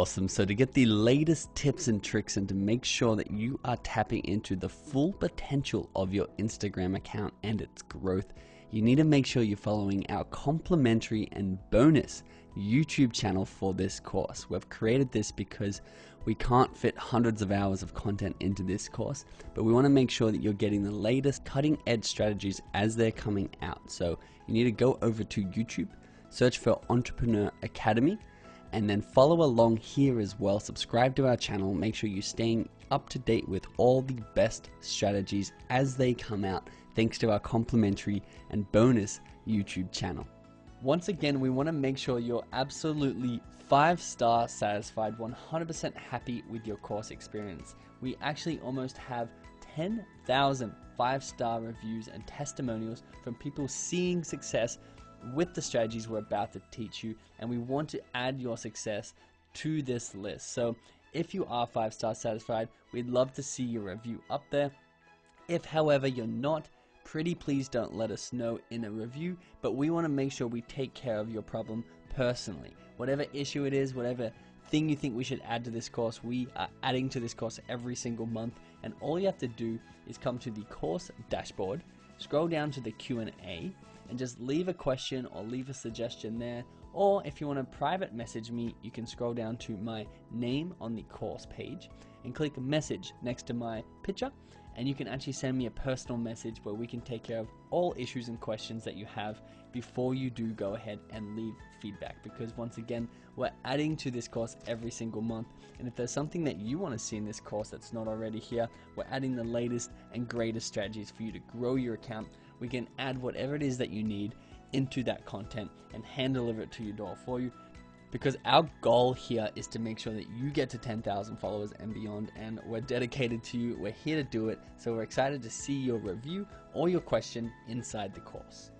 Awesome. So to get the latest tips and tricks and to make sure that you are tapping into the full potential of your Instagram account and its growth, you need to make sure you're following our complimentary and bonus YouTube channel for this course. We've created this because we can't fit hundreds of hours of content into this course, but we want to make sure that you're getting the latest cutting edge strategies as they're coming out. So you need to go over to YouTube, search for Entrepreneur Academy, and then follow along here as well. Subscribe to our channel. Make sure you're staying up to date with all the best strategies as they come out, thanks to our complimentary and bonus YouTube channel. Once again, we want to make sure you're absolutely 5-star satisfied, 100% happy with your course experience. We actually almost have 10,000 5-star reviews and testimonials from people seeing success with the strategies we're about to teach you, and we want to add your success to this list. So if you are 5-star satisfied, we'd love to see your review up there. If however you're not, pretty please don't let us know in a review, but we want to make sure we take care of your problem personally. Whatever issue it is, whatever thing you think we should add to this course, we are adding to this course every single month, and all you have to do is come to the course dashboard, scroll down to the Q&A, and just leave a question or leave a suggestion there. Or if you want to private message me, you can scroll down to my name on the course page and click message next to my picture, and you can actually send me a personal message where we can take care of all issues and questions that you have before you do go ahead and leave feedback. Because once again, we're adding to this course every single month, and if there's something that you want to see in this course that's not already here, we're adding the latest and greatest strategies for you to grow your account. We can add whatever it is that you need into that content and hand deliver it to your door for you, because our goal here is to make sure that you get to 10,000 followers and beyond, and we're dedicated to you. We're here to do it, so we're excited to see your review or your question inside the course.